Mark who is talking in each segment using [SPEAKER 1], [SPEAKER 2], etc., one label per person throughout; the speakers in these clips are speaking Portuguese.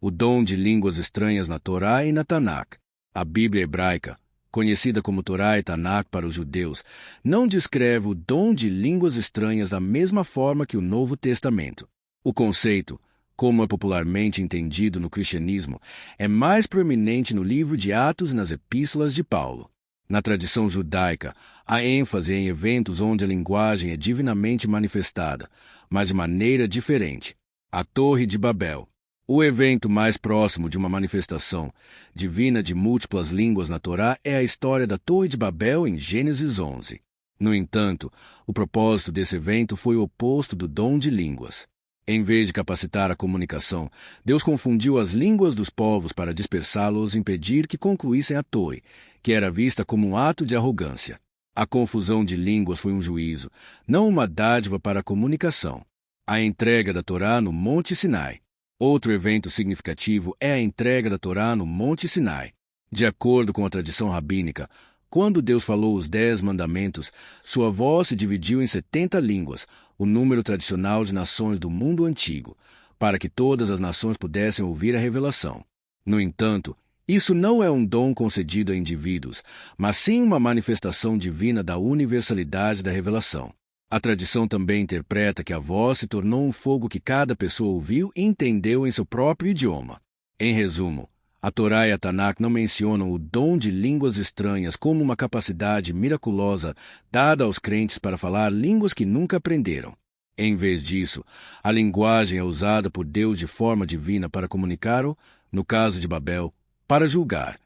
[SPEAKER 1] O dom de línguas estranhas na Torá e na Tanakh. A Bíblia hebraica, conhecida como Torá e Tanakh para os judeus, não descreve o dom de línguas estranhas da mesma forma que o Novo Testamento. O conceito, como é popularmente entendido no cristianismo, é mais proeminente no livro de Atos e nas epístolas de Paulo. Na tradição judaica, há ênfase em eventos onde a linguagem é divinamente manifestada, mas de maneira diferente. A Torre de Babel. O evento mais próximo de uma manifestação divina de múltiplas línguas na Torá é a história da Torre de Babel em Gênesis 11. No entanto, o propósito desse evento foi o oposto do dom de línguas. Em vez de capacitar a comunicação, Deus confundiu as línguas dos povos para dispersá-los e impedir que concluíssem a torre, que era vista como um ato de arrogância. A confusão de línguas foi um juízo, não uma dádiva para a comunicação. A entrega da Torá no Monte Sinai. Outro evento significativo é a entrega da Torá no Monte Sinai. De acordo com a tradição rabínica, quando Deus falou os 10 mandamentos, sua voz se dividiu em 70 línguas, o número tradicional de nações do mundo antigo, para que todas as nações pudessem ouvir a revelação. No entanto, isso não é um dom concedido a indivíduos, mas sim uma manifestação divina da universalidade da revelação. A tradição também interpreta que a voz se tornou um fogo que cada pessoa ouviu e entendeu em seu próprio idioma. Em resumo, a Torá e a Tanakh não mencionam o dom de línguas estranhas como uma capacidade miraculosa dada aos crentes para falar línguas que nunca aprenderam. Em vez disso, a linguagem é usada por Deus de forma divina para comunicar ou, no caso de Babel, para julgar.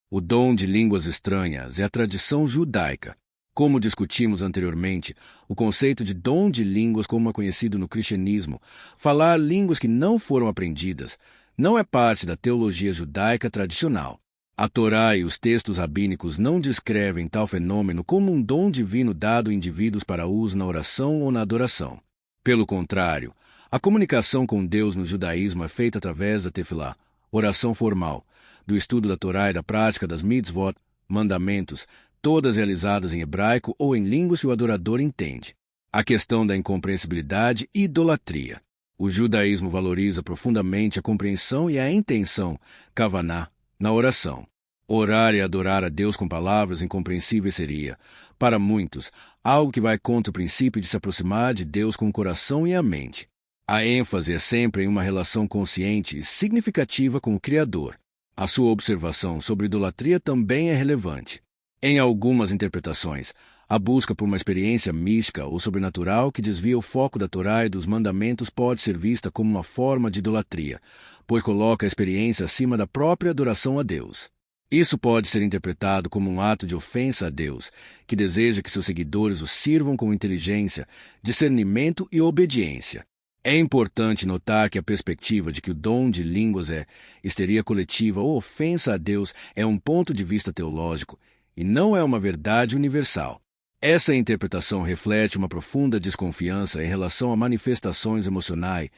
[SPEAKER 1] O dom de línguas estranhas é a tradição judaica. Como discutimos anteriormente, o conceito de dom de línguas como é conhecido no cristianismo, falar línguas que não foram aprendidas, não é parte da teologia judaica tradicional. A Torá e os textos rabínicos não descrevem tal fenômeno como um dom divino dado a indivíduos para uso na oração ou na adoração. Pelo contrário, a comunicação com Deus no judaísmo é feita através da tefilá, oração formal, do estudo da Torá e da prática das mitzvot, mandamentos, todas realizadas em hebraico ou em línguas que o adorador entende. A questão da incompreensibilidade e idolatria. O judaísmo valoriza profundamente a compreensão e a intenção, kavaná, na oração. Orar e adorar a Deus com palavras incompreensíveis seria, para muitos, algo que vai contra o princípio de se aproximar de Deus com o coração e a mente. A ênfase é sempre em uma relação consciente e significativa com o Criador. A sua observação sobre idolatria também é relevante. Em algumas interpretações, a busca por uma experiência mística ou sobrenatural que desvia o foco da Torá e dos mandamentos pode ser vista como uma forma de idolatria, pois coloca a experiência acima da própria adoração a Deus. Isso pode ser interpretado como um ato de ofensa a Deus, que deseja que seus seguidores o sirvam com inteligência, discernimento e obediência. É importante notar que a perspectiva de que o dom de línguas é histeria coletiva ou ofensa a Deus é um ponto de vista teológico, e não é uma verdade universal. Essa interpretação reflete uma profunda desconfiança em relação a manifestações emocionais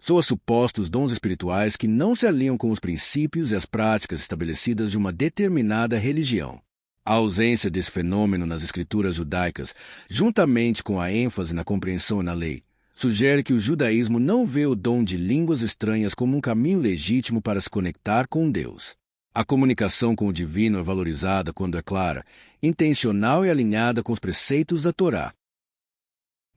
[SPEAKER 1] ou a supostos dons espirituais que não se alinham com os princípios e as práticas estabelecidas de uma determinada religião. A ausência desse fenômeno nas escrituras judaicas, juntamente com a ênfase na compreensão e na lei, sugere que o judaísmo não vê o dom de línguas estranhas como um caminho legítimo para se conectar com Deus. A comunicação com o divino é valorizada quando é clara, intencional e alinhada com os preceitos da Torá.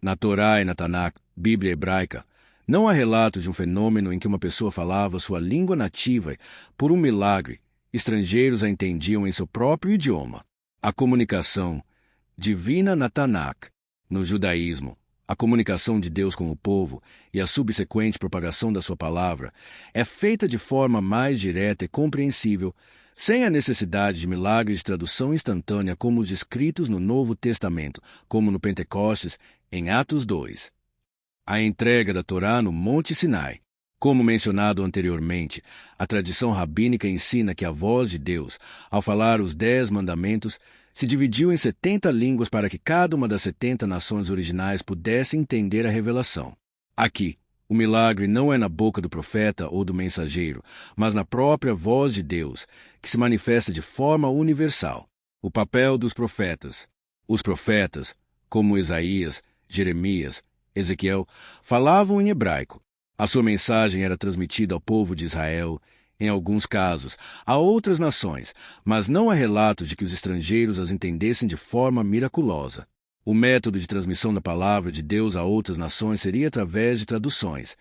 [SPEAKER 1] Na Torá e na Tanakh, Bíblia hebraica, não há relatos de um fenômeno em que uma pessoa falava sua língua nativa e, por um milagre, estrangeiros a entendiam em seu próprio idioma. A comunicação divina na Tanakh. No judaísmo, a comunicação de Deus com o povo e a subsequente propagação da sua palavra é feita de forma mais direta e compreensível, sem a necessidade de milagres de tradução instantânea como os descritos no Novo Testamento, como no Pentecostes, em Atos 2. A entrega da Torá no Monte Sinai. Como mencionado anteriormente, a tradição rabínica ensina que a voz de Deus, ao falar os 10 mandamentos, se dividiu em 70 línguas para que cada uma das 70 nações originais pudesse entender a revelação. Aqui, o milagre não é na boca do profeta ou do mensageiro, mas na própria voz de Deus, que se manifesta de forma universal. O papel dos profetas. Os profetas, como Isaías, Jeremias, Ezequiel, falavam em hebraico. A sua mensagem era transmitida ao povo de Israel, em alguns casos, a outras nações, mas não há relatos de que os estrangeiros as entendessem de forma miraculosa. O método de transmissão da palavra de Deus a outras nações seria através de traduções,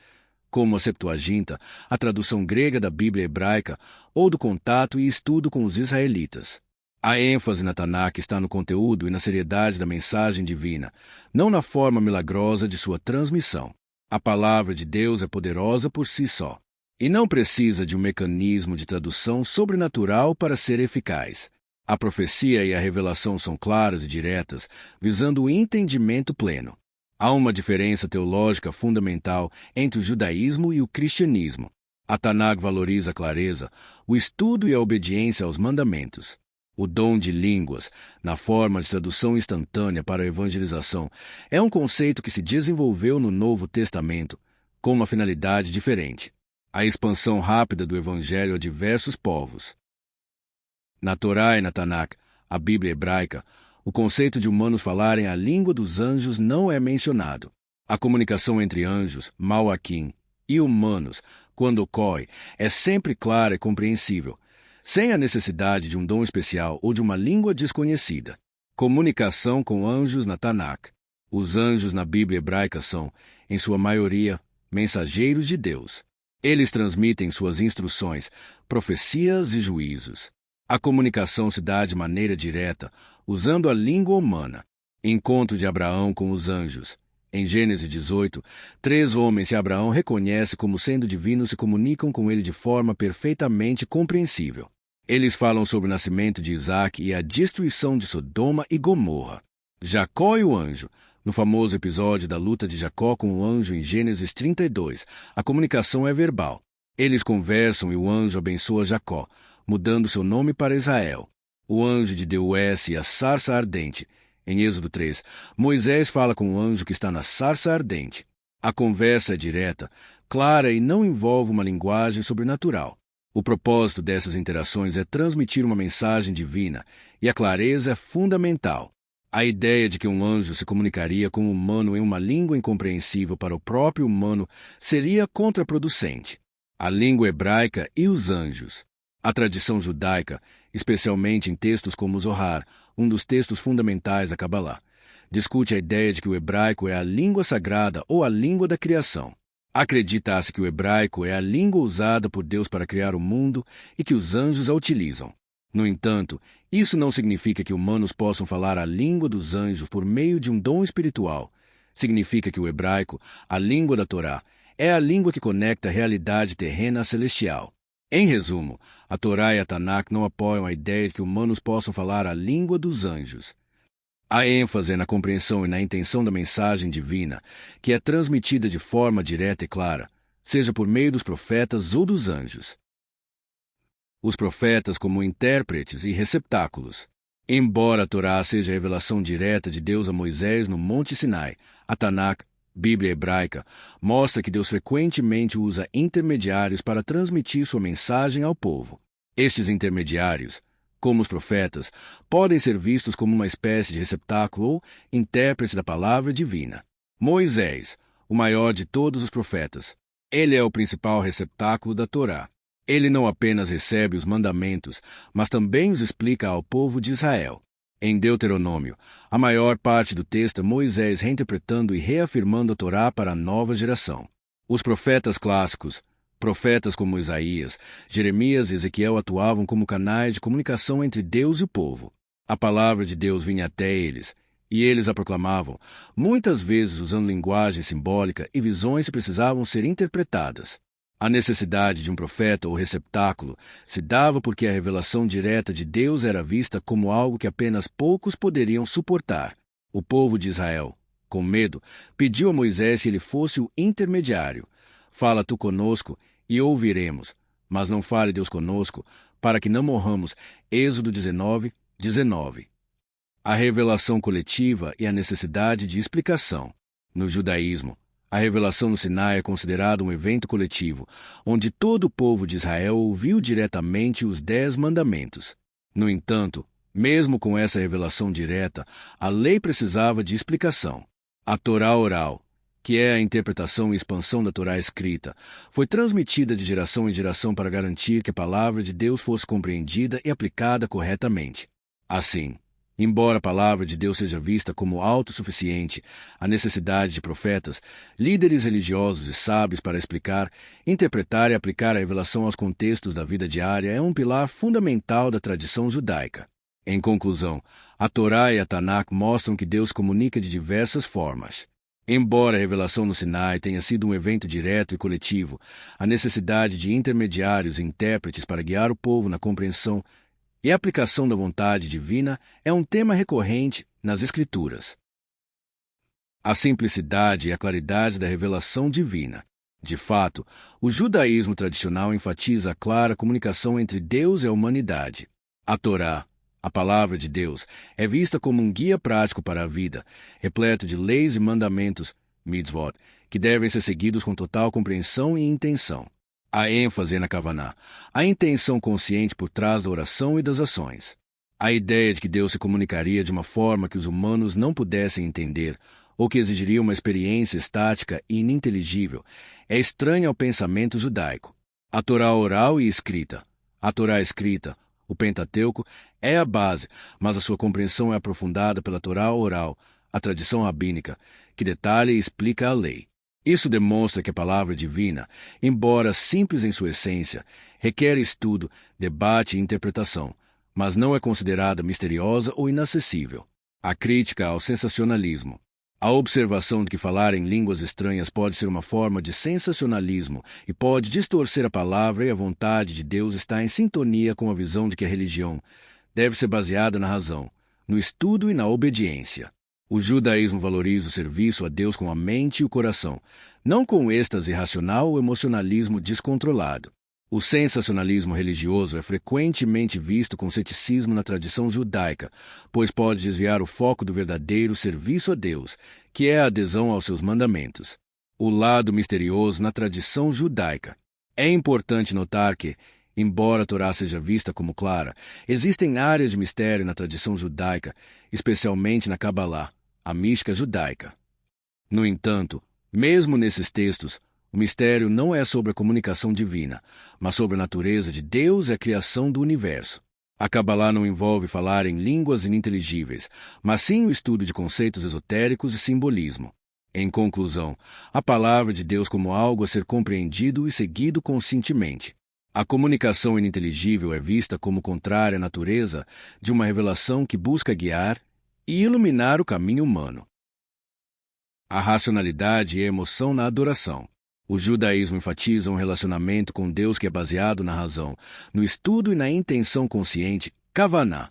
[SPEAKER 1] como a Septuaginta, a tradução grega da Bíblia hebraica, ou do contato e estudo com os israelitas. A ênfase na Tanakh está no conteúdo e na seriedade da mensagem divina, não na forma milagrosa de sua transmissão. A palavra de Deus é poderosa por si só, e não precisa de um mecanismo de tradução sobrenatural para ser eficaz. A profecia e a revelação são claras e diretas, visando o entendimento pleno. Há uma diferença teológica fundamental entre o judaísmo e o cristianismo. A Tanakh valoriza a clareza, o estudo e a obediência aos mandamentos. O dom de línguas, na forma de tradução instantânea para a evangelização, é um conceito que se desenvolveu no Novo Testamento, com uma finalidade diferente: a expansão rápida do Evangelho a diversos povos. Na Torá e na Tanakh, a Bíblia hebraica, o conceito de humanos falarem a língua dos anjos não é mencionado. A comunicação entre anjos, Malachim, e humanos, quando ocorre, é sempre clara e compreensível, sem a necessidade de um dom especial ou de uma língua desconhecida. Comunicação com anjos na Tanakh. Os anjos na Bíblia hebraica são, em sua maioria, mensageiros de Deus. Eles transmitem suas instruções, profecias e juízos. A comunicação se dá de maneira direta, usando a língua humana. Encontro de Abraão com os anjos. Em Gênesis 18, 3 homens que Abraão reconhece como sendo divinos se comunicam com ele de forma perfeitamente compreensível. Eles falam sobre o nascimento de Isaac e a destruição de Sodoma e Gomorra. Jacó e o anjo. No famoso episódio da luta de Jacó com o anjo em Gênesis 32, a comunicação é verbal. Eles conversam e o anjo abençoa Jacó, mudando seu nome para Israel. O anjo de Deus e a sarça ardente. Em Êxodo 3, Moisés fala com o anjo que está na sarça ardente. A conversa é direta, clara e não envolve uma linguagem sobrenatural. O propósito dessas interações é transmitir uma mensagem divina, e a clareza é fundamental. A ideia de que um anjo se comunicaria com um humano em uma língua incompreensível para o próprio humano seria contraproducente. A língua hebraica e os anjos. A tradição judaica, especialmente em textos como o Zohar, um dos textos fundamentais da Kabbalah, discute a ideia de que o hebraico é a língua sagrada ou a língua da criação. Acredita-se que o hebraico é a língua usada por Deus para criar o mundo e que os anjos a utilizam. No entanto, isso não significa que humanos possam falar a língua dos anjos por meio de um dom espiritual. Significa que o hebraico, a língua da Torá, é a língua que conecta a realidade terrena à celestial. Em resumo, a Torá e a Tanakh não apoiam a ideia de que humanos possam falar a língua dos anjos. A ênfase é na compreensão e na intenção da mensagem divina, que é transmitida de forma direta e clara, seja por meio dos profetas ou dos anjos. Os profetas como intérpretes e receptáculos. Embora a Torá seja a revelação direta de Deus a Moisés no Monte Sinai, a Tanakh, Bíblia hebraica, mostra que Deus frequentemente usa intermediários para transmitir sua mensagem ao povo. Estes intermediários, como os profetas, podem ser vistos como uma espécie de receptáculo ou intérprete da palavra divina. Moisés, o maior de todos os profetas. Ele é o principal receptáculo da Torá. Ele não apenas recebe os mandamentos, mas também os explica ao povo de Israel. Em Deuteronômio, a maior parte do texto é Moisés reinterpretando e reafirmando a Torá para a nova geração. Os profetas clássicos, profetas como Isaías, Jeremias e Ezequiel atuavam como canais de comunicação entre Deus e o povo. A palavra de Deus vinha até eles, e eles a proclamavam, muitas vezes usando linguagem simbólica e visões que precisavam ser interpretadas. A necessidade de um profeta ou receptáculo se dava porque a revelação direta de Deus era vista como algo que apenas poucos poderiam suportar. O povo de Israel, com medo, pediu a Moisés que ele fosse o intermediário. Fala tu conosco e ouviremos, mas não fale Deus conosco, para que não morramos. Êxodo 19, 19. A revelação coletiva e a necessidade de explicação. No judaísmo, a revelação no Sinai é considerada um evento coletivo, onde todo o povo de Israel ouviu diretamente os 10 mandamentos. No entanto, mesmo com essa revelação direta, a lei precisava de explicação. A Torá oral, que é a interpretação e expansão da Torá escrita, foi transmitida de geração em geração para garantir que a palavra de Deus fosse compreendida e aplicada corretamente. Assim, embora a palavra de Deus seja vista como autossuficiente, a necessidade de profetas, líderes religiosos e sábios para explicar, interpretar e aplicar a revelação aos contextos da vida diária é um pilar fundamental da tradição judaica. Em conclusão, a Torá e a Tanakh mostram que Deus comunica de diversas formas. Embora a revelação no Sinai tenha sido um evento direto e coletivo, a necessidade de intermediários e intérpretes para guiar o povo na compreensão e aplicação da vontade divina é um tema recorrente nas Escrituras. A simplicidade e a claridade da revelação divina. De fato, o judaísmo tradicional enfatiza a clara comunicação entre Deus e a humanidade. A Torá, a palavra de Deus, é vista como um guia prático para a vida, repleto de leis e mandamentos, mitzvot, que devem ser seguidos com total compreensão e intenção. A ênfase é na Kavaná, a intenção consciente por trás da oração e das ações. A ideia de que Deus se comunicaria de uma forma que os humanos não pudessem entender, ou que exigiria uma experiência estática e ininteligível, é estranha ao pensamento judaico. A Torá oral e escrita. A Torá escrita, o Pentateuco, é a base, mas a sua compreensão é aprofundada pela Torá oral, a tradição rabínica, que detalha e explica a lei. Isso demonstra que a palavra divina, embora simples em sua essência, requer estudo, debate e interpretação, mas não é considerada misteriosa ou inacessível. A crítica ao sensacionalismo. A observação de que falar em línguas estranhas pode ser uma forma de sensacionalismo e pode distorcer a palavra e a vontade de Deus está em sintonia com a visão de que a religião deve ser baseada na razão, no estudo e na obediência. O judaísmo valoriza o serviço a Deus com a mente e o coração, não com o êxtase irracional ou emocionalismo descontrolado. O sensacionalismo religioso é frequentemente visto com ceticismo na tradição judaica, pois pode desviar o foco do verdadeiro serviço a Deus, que é a adesão aos seus mandamentos. O lado misterioso na tradição judaica. É importante notar que, embora a Torá seja vista como clara, existem áreas de mistério na tradição judaica, especialmente na Cabalá, a mística judaica. No entanto, mesmo nesses textos, o mistério não é sobre a comunicação divina, mas sobre a natureza de Deus e a criação do universo. A Cabalá não envolve falar em línguas ininteligíveis, mas sim o estudo de conceitos esotéricos e simbolismo. Em conclusão, a palavra de Deus como algo a ser compreendido e seguido conscientemente. A comunicação ininteligível é vista como contrária à natureza de uma revelação que busca guiar e iluminar o caminho humano. A racionalidade e a emoção na adoração. O judaísmo enfatiza um relacionamento com Deus que é baseado na razão, no estudo e na intenção consciente, kavaná,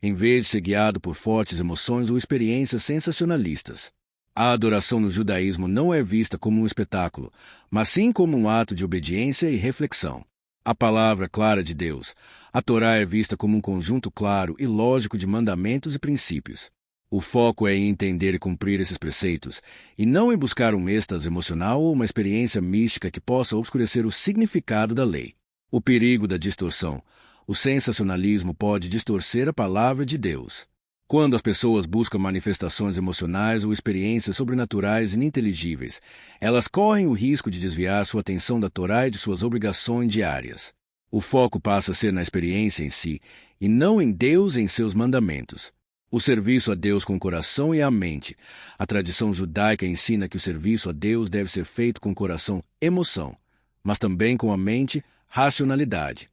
[SPEAKER 1] em vez de ser guiado por fortes emoções ou experiências sensacionalistas. A adoração no judaísmo não é vista como um espetáculo, mas sim como um ato de obediência e reflexão. A palavra clara de Deus, a Torá é vista como um conjunto claro e lógico de mandamentos e princípios. O foco é em entender e cumprir esses preceitos, e não em buscar um êxtase emocional ou uma experiência mística que possa obscurecer o significado da lei. O perigo da distorção. O sensacionalismo pode distorcer a palavra de Deus. Quando as pessoas buscam manifestações emocionais ou experiências sobrenaturais ininteligíveis, elas correm o risco de desviar sua atenção da Torá e de suas obrigações diárias. O foco passa a ser na experiência em si, e não em Deus e em seus mandamentos. O serviço a Deus com o coração e a mente. A tradição judaica ensina que o serviço a Deus deve ser feito com o coração, emoção, mas também com a mente, racionalidade.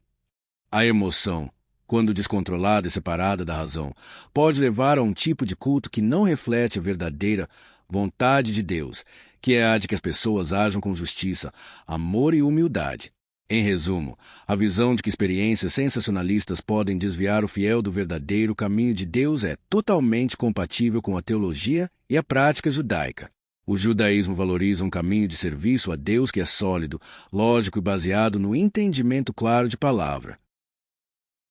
[SPEAKER 1] A emoção, quando descontrolada e separada da razão, pode levar a um tipo de culto que não reflete a verdadeira vontade de Deus, que é a de que as pessoas ajam com justiça, amor e humildade. Em resumo, a visão de que experiências sensacionalistas podem desviar o fiel do verdadeiro caminho de Deus é totalmente compatível com a teologia e a prática judaica. O judaísmo valoriza um caminho de serviço a Deus que é sólido, lógico e baseado no entendimento claro de palavra.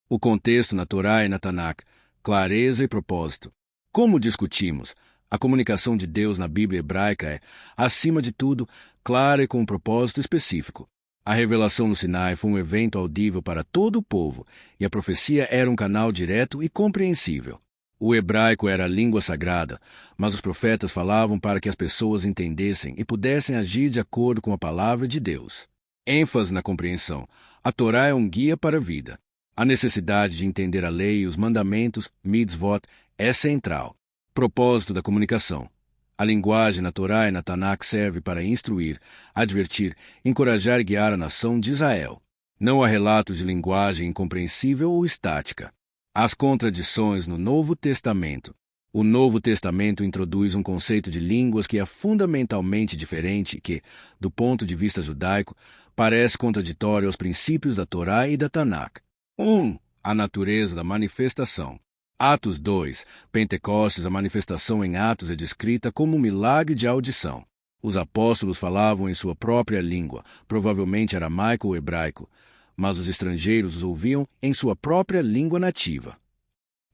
[SPEAKER 1] O contexto na Torá e na Tanakh, clareza e propósito. Como discutimos, a comunicação de Deus na Bíblia hebraica é, acima de tudo, clara e com um propósito específico. A revelação no Sinai foi um evento audível para todo o povo, e a profecia era um canal direto e compreensível. O hebraico era a língua sagrada, mas os profetas falavam para que as pessoas entendessem e pudessem agir de acordo com a palavra de Deus. ênfase na compreensão. A Torá é um guia para a vida. A necessidade de entender a lei e os mandamentos, mitzvot, é central. Propósito da comunicação. A linguagem na Torá e na Tanakh serve para instruir, advertir, encorajar e guiar a nação de Israel. Não há relatos de linguagem incompreensível ou estática. As contradições no Novo Testamento. O Novo Testamento introduz um conceito de línguas que é fundamentalmente diferente e que, do ponto de vista judaico, parece contraditório aos princípios da Torá e da Tanakh. 1. A natureza da manifestação. Atos 2. Pentecostes, a manifestação em Atos é descrita como um milagre de audição. Os apóstolos falavam em sua própria língua, provavelmente aramaico ou hebraico, mas os estrangeiros os ouviam em sua própria língua nativa.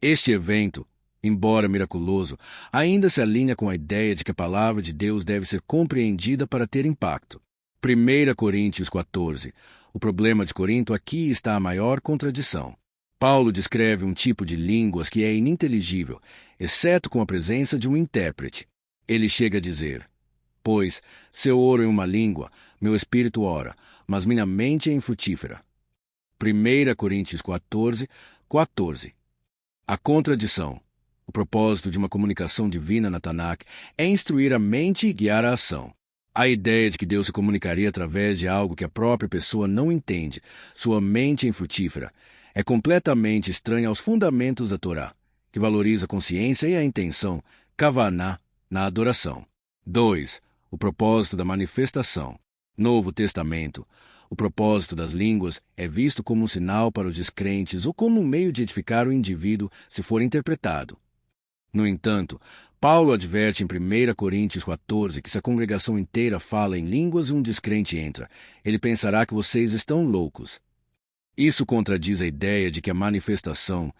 [SPEAKER 1] Este evento, embora miraculoso, ainda se alinha com a ideia de que a palavra de Deus deve ser compreendida para ter impacto. 1 Coríntios 14. O problema de Corinto aqui está a maior contradição. Paulo descreve um tipo de línguas que é ininteligível, exceto com a presença de um intérprete. Ele chega a dizer: pois, se eu oro em uma língua, meu espírito ora, mas minha mente é infrutífera. 1 Coríntios 14, 14. A contradição. O propósito de uma comunicação divina na Tanakh é instruir a mente e guiar a ação. A ideia de que Deus se comunicaria através de algo que a própria pessoa não entende, sua mente é infrutífera, é completamente estranha aos fundamentos da Torá, que valoriza a consciência e a intenção, kavaná, na adoração. 2. O propósito da manifestação. Novo Testamento. O propósito das línguas é visto como um sinal para os descrentes ou como um meio de edificar o indivíduo se for interpretado. No entanto, Paulo adverte em 1 Coríntios 14 que se a congregação inteira fala em línguas e um descrente entra, ele pensará que vocês estão loucos. Isso contradiz a ideia de que a manifestação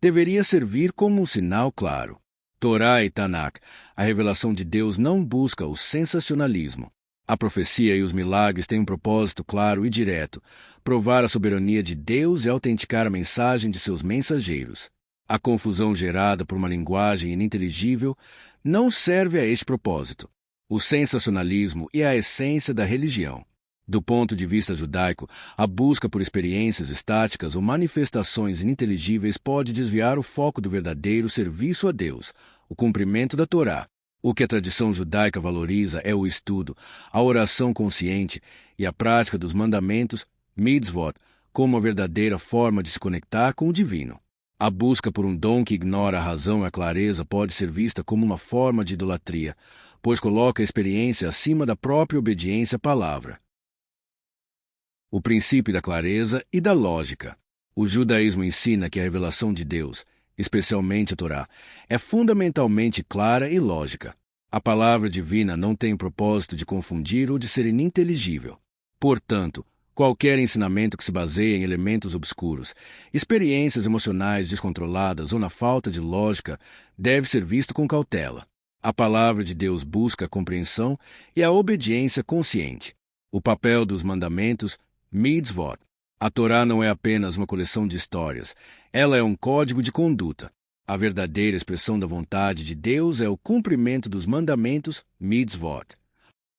[SPEAKER 1] deveria servir como um sinal claro. Torá e Tanakh, a revelação de Deus não busca o sensacionalismo. A profecia e os milagres têm um propósito claro e direto: provar a soberania de Deus e autenticar a mensagem de seus mensageiros. A confusão gerada por uma linguagem ininteligível não serve a este propósito. O sensacionalismo é a essência da religião. Do ponto de vista judaico, a busca por experiências estáticas ou manifestações ininteligíveis pode desviar o foco do verdadeiro serviço a Deus, o cumprimento da Torá. O que a tradição judaica valoriza é o estudo, a oração consciente e a prática dos mandamentos, mitzvot, como a verdadeira forma de se conectar com o divino. A busca por um dom que ignora a razão e a clareza pode ser vista como uma forma de idolatria, pois coloca a experiência acima da própria obediência à palavra. O princípio da clareza e da lógica. O judaísmo ensina que a revelação de Deus, especialmente a Torá, é fundamentalmente clara e lógica. A palavra divina não tem o propósito de confundir ou de ser ininteligível. Portanto, qualquer ensinamento que se baseie em elementos obscuros, experiências emocionais descontroladas ou na falta de lógica, deve ser visto com cautela. A palavra de Deus busca a compreensão e a obediência consciente. O papel dos mandamentos, mitzvot. A Torá não é apenas uma coleção de histórias, ela é um código de conduta. A verdadeira expressão da vontade de Deus é o cumprimento dos mandamentos, mitzvot.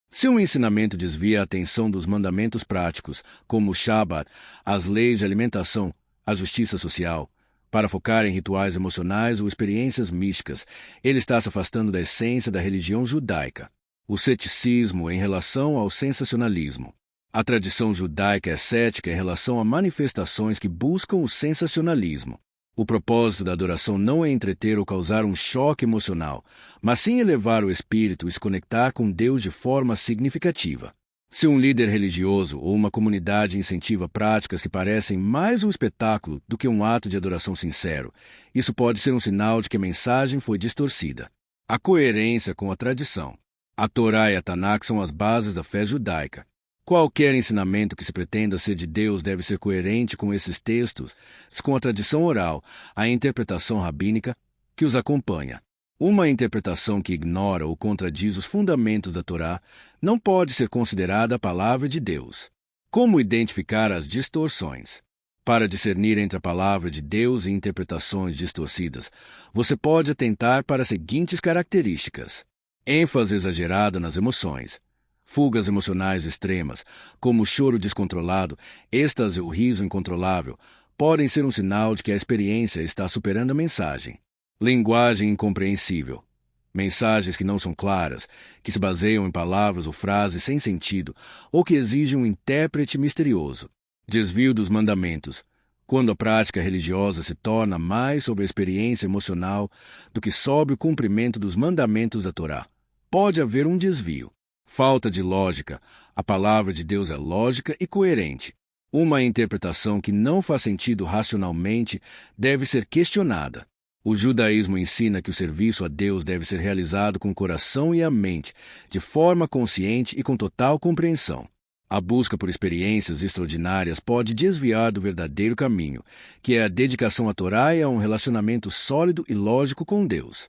[SPEAKER 1] Se um ensinamento desvia a atenção dos mandamentos práticos, como o Shabat, as leis de alimentação, a justiça social, para focar em rituais emocionais ou experiências místicas, ele está se afastando da essência da religião judaica. O ceticismo em relação ao sensacionalismo. A tradição judaica é cética em relação a manifestações que buscam o sensacionalismo. O propósito da adoração não é entreter ou causar um choque emocional, mas sim elevar o espírito e se conectar com Deus de forma significativa. Se um líder religioso ou uma comunidade incentiva práticas que parecem mais um espetáculo do que um ato de adoração sincero, isso pode ser um sinal de que a mensagem foi distorcida. A coerência com a tradição. A Torá e a Tanakh são as bases da fé judaica. Qualquer ensinamento que se pretenda ser de Deus deve ser coerente com esses textos, com a tradição oral, a interpretação rabínica que os acompanha. Uma interpretação que ignora ou contradiz os fundamentos da Torá não pode ser considerada a palavra de Deus. Como identificar as distorções? Para discernir entre a palavra de Deus e interpretações distorcidas, você pode atentar para as seguintes características: ênfase exagerada nas emoções, fugas emocionais extremas, como o choro descontrolado, êxtase ou riso incontrolável, podem ser um sinal de que a experiência está superando a mensagem. Linguagem incompreensível. Mensagens que não são claras, que se baseiam em palavras ou frases sem sentido, ou que exigem um intérprete misterioso. Desvio dos mandamentos. Quando a prática religiosa se torna mais sobre a experiência emocional do que sobre o cumprimento dos mandamentos da Torá, pode haver um desvio. Falta de lógica. A palavra de Deus é lógica e coerente. Uma interpretação que não faz sentido racionalmente deve ser questionada. O judaísmo ensina que o serviço a Deus deve ser realizado com o coração e a mente, de forma consciente e com total compreensão. A busca por experiências extraordinárias pode desviar do verdadeiro caminho, que é a dedicação à Torá e a um relacionamento sólido e lógico com Deus.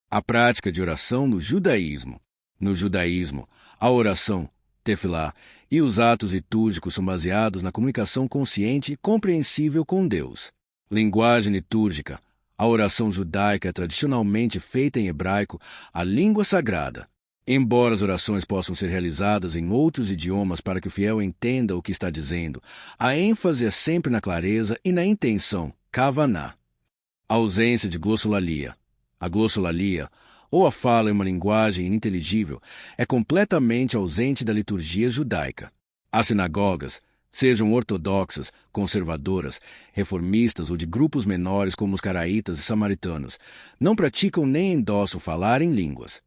[SPEAKER 1] A prática de oração no judaísmo. No judaísmo, a oração, tefilá, e os atos litúrgicos são baseados na comunicação consciente e compreensível com Deus. Linguagem litúrgica. A oração judaica é tradicionalmente feita em hebraico, a língua sagrada. Embora as orações possam ser realizadas em outros idiomas para que o fiel entenda o que está dizendo, a ênfase é sempre na clareza e na intenção, kavaná. A ausência de glossolalia. A glossolalia, ou a fala em uma linguagem ininteligível, é completamente ausente da liturgia judaica. As sinagogas, sejam ortodoxas, conservadoras, reformistas ou de grupos menores como os caraítas e samaritanos, não praticam nem endossam falar em línguas.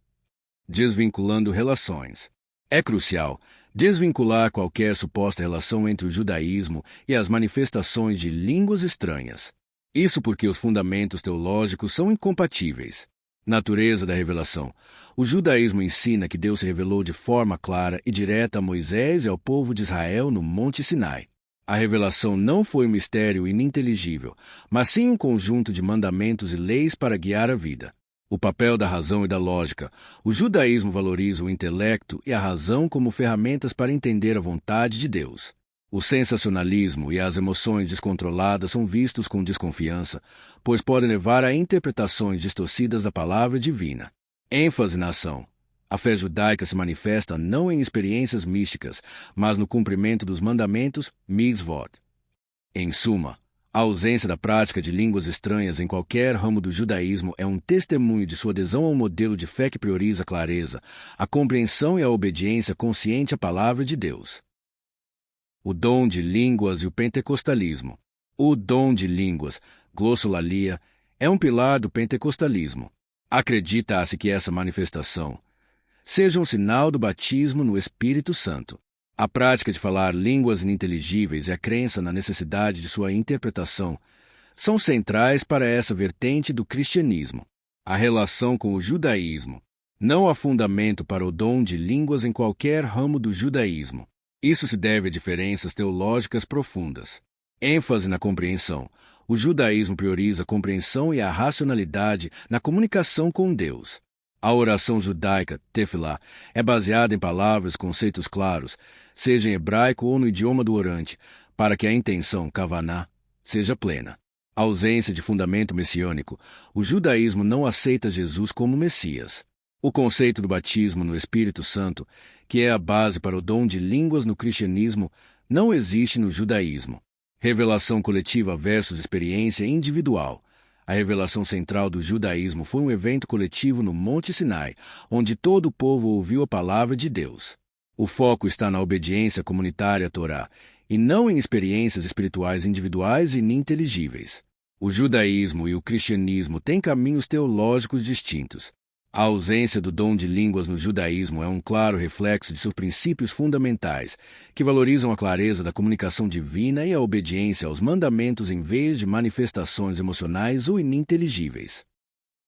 [SPEAKER 1] Desvinculando relações. É crucial desvincular qualquer suposta relação entre o judaísmo e as manifestações de línguas estranhas. Isso porque os fundamentos teológicos são incompatíveis. Natureza da revelação. O judaísmo ensina que Deus se revelou de forma clara e direta a Moisés e ao povo de Israel no Monte Sinai. A revelação não foi um mistério ininteligível, mas sim um conjunto de mandamentos e leis para guiar a vida. O papel da razão e da lógica. O judaísmo valoriza o intelecto e a razão como ferramentas para entender a vontade de Deus. O sensacionalismo e as emoções descontroladas são vistos com desconfiança, pois podem levar a interpretações distorcidas da palavra divina. ênfase na ação. A fé judaica se manifesta não em experiências místicas, mas no cumprimento dos mandamentos, mitzvot. Em suma, a ausência da prática de línguas estranhas em qualquer ramo do judaísmo é um testemunho de sua adesão a um modelo de fé que prioriza a clareza, a compreensão e a obediência consciente à palavra de Deus. O dom de línguas e o pentecostalismo. O dom de línguas, glossolalia, é um pilar do pentecostalismo. Acredita-se que essa manifestação seja um sinal do batismo no Espírito Santo. A prática de falar línguas ininteligíveis e a crença na necessidade de sua interpretação são centrais para essa vertente do cristianismo. A relação com o judaísmo. Não há fundamento para o dom de línguas em qualquer ramo do judaísmo. Isso se deve a diferenças teológicas profundas. ênfase na compreensão. O judaísmo prioriza a compreensão e a racionalidade na comunicação com Deus. A oração judaica, tefilá, é baseada em palavras e conceitos claros, seja em hebraico ou no idioma do orante, para que a intenção, kavaná, seja plena. A ausência de fundamento messiânico. O judaísmo não aceita Jesus como Messias. O conceito do batismo no Espírito Santo, que é a base para o dom de línguas no cristianismo, não existe no judaísmo. Revelação coletiva versus experiência individual. A revelação central do judaísmo foi um evento coletivo no Monte Sinai, onde todo o povo ouviu a palavra de Deus. O foco está na obediência comunitária à Torá, e não em experiências espirituais individuais e ininteligíveis. O judaísmo e o cristianismo têm caminhos teológicos distintos. A ausência do dom de línguas no judaísmo é um claro reflexo de seus princípios fundamentais, que valorizam a clareza da comunicação divina e a obediência aos mandamentos em vez de manifestações emocionais ou ininteligíveis.